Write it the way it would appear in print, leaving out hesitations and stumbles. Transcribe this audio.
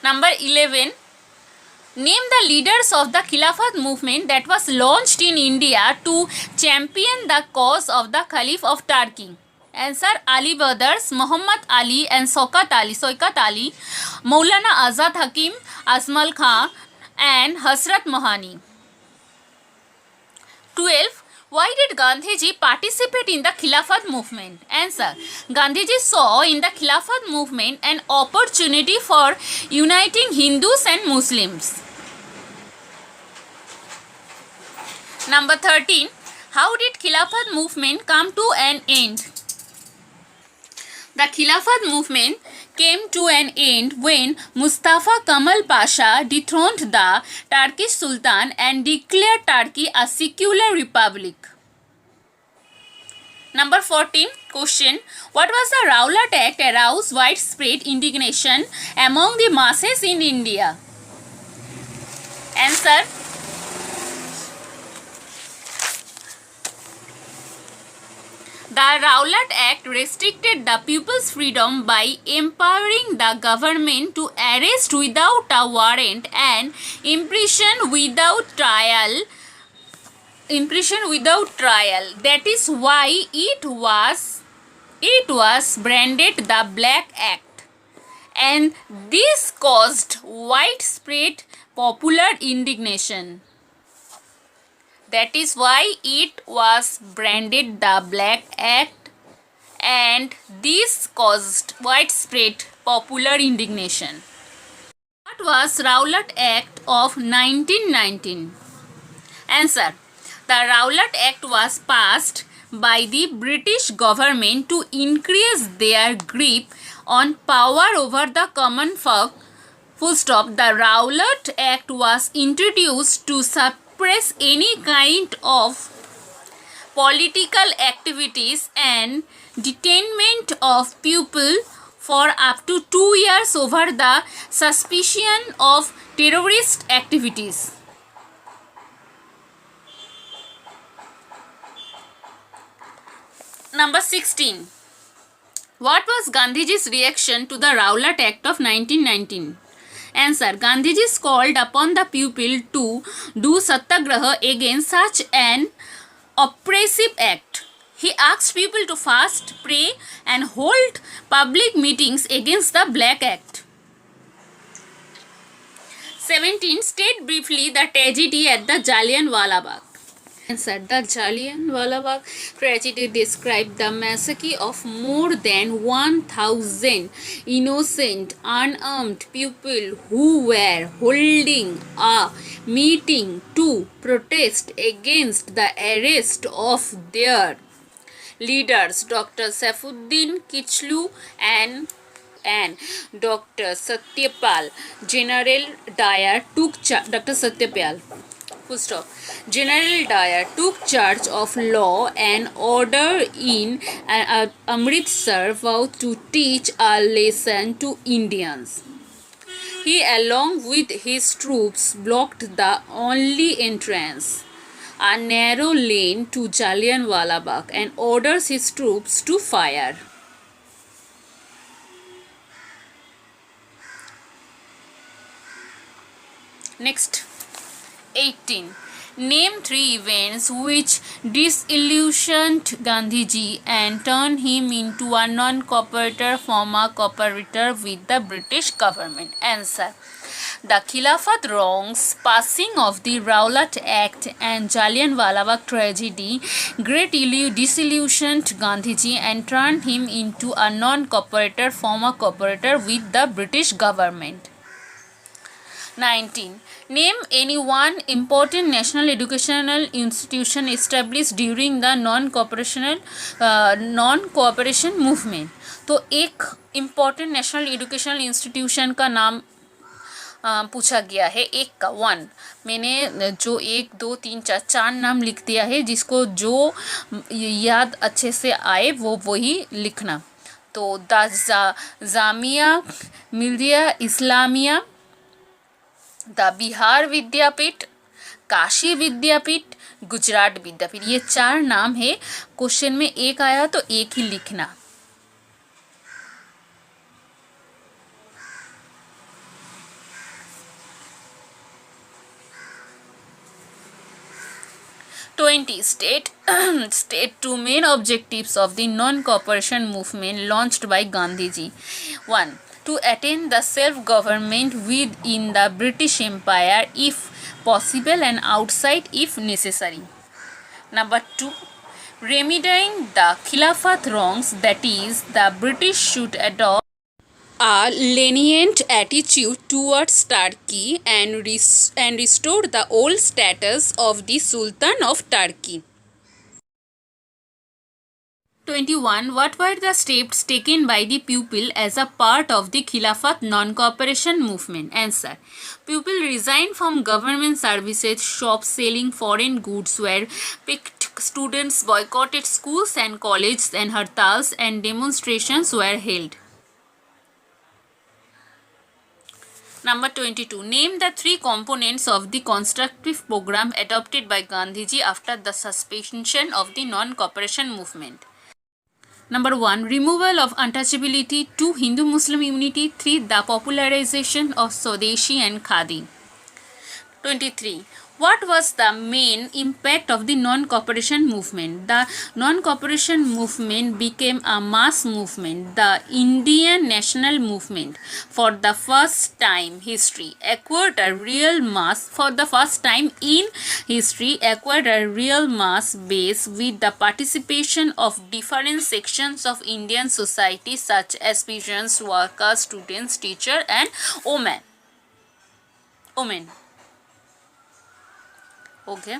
Number 11. Name the leaders of the Khilafat movement that was launched in India to champion the cause of the Caliph of Turkey. Answer: Ali brothers, Muhammad Ali and Shaukat Ali, Maulana Azad Hakim, Asmal Khan and Hasrat Mohani. 12. Why did Gandhiji participate in the Khilafat movement? Answer: Gandhiji saw in the Khilafat movement an opportunity for uniting Hindus and Muslims. Number 13. How did Khilafat movement come to an end? The Khilafat movement came to an end when Mustafa Kemal Pasha dethroned the Turkish Sultan and declared Turkey a secular republic. Number 14. Question. What was the Rowlatt Act aroused widespread indignation among the masses in India? Answer: the Rowlatt Act restricted the people's freedom by empowering the government to arrest without a warrant and imprison without trial. That is why it was branded the Black Act, and this caused widespread popular indignation. That is why it was branded the Black Act, and this caused widespread popular indignation. What was Rowlatt Act of 1919? Answer: the Rowlatt Act was passed by the British government to increase their grip on power over the common folk. Full stop. The Rowlatt Act was introduced to suppress any kind of political activities and detainment of people for up to 2 years over the suspicion of terrorist activities. Number 16. What was Gandhiji's reaction to the Rowlatt Act of 1919? Answer: Gandhiji called upon the people to do satyagraha against such an oppressive act. He asked people to fast, pray and hold public meetings against the Black Act. 17. State briefly the tragedy at the Jallianwala Bagh. Answer: the Jallianwala Bagh tragedy described the massacre of more than 1,000 innocent, unarmed people who were holding a meeting to protest against the arrest of their leaders, Dr. Saifuddin Kichlu and Dr. Satyapal. General Dyer took charge. General Dyer took charge of law and order in Amritsar, vowed to teach a lesson to Indians. He, along with his troops, blocked the only entrance, a narrow lane to Jallianwala Bagh, and orders his troops to fire. Next. 18. Name 3 events which disillusioned Gandhiji and turned him into a non-cooperator from a cooperator with the British government. Answer: the Khilafat wrongs, passing of the Rowlatt Act and Jallianwala Bagh tragedy greatly disillusioned Gandhiji and turned him into a non-cooperator from a cooperator with the British government. 19. Name any one important national educational institution established during the non-cooperation movement. तो एक important national educational institution का नाम पूछा गया है, एक का 1. मैंने जो 1 2 3 4 नाम लिख दिया है, जिसको जो याद अच्छे से आए वो वही लिखना. तो द जामिया मिलिया इस्लामिया, द बिहार विद्यापीठ, काशी विद्यापीठ, गुजरात विद्यापीठ, ये 4 नाम है. क्वेश्चन में एक आया तो एक ही लिखना. 20. State two main objectives of the non-cooperation movement launched by Gandhiji. 1. To attain the self-government within the British Empire if possible and outside if necessary. Number 2. Remedying the Khilafat wrongs, that is, the British should adopt a lenient attitude towards Turkey and restore the old status of the Sultan of Turkey. 21. What were the steps taken by the pupil as a part of the Khilafat non-cooperation movement? Answer. Pupil resigned from government services, shops selling foreign goods were picked, students boycotted schools and colleges, and hartals and demonstrations were held. Number 22. Name the three components of the constructive program adopted by Gandhiji after the suspension of the non-cooperation movement. Number 1. Removal of untouchability. 2. Hindu-Muslim unity. 3. The popularization of Swadeshi and Khadi. 23. What was the main impact of the non-cooperation movement? The non-cooperation movement became a mass movement, the Indian national movement. For the first time history acquired a real mass. For the first time in history acquired a real mass base with the participation of different sections of Indian society such as peasants, workers, students, teachers, and women. Okay.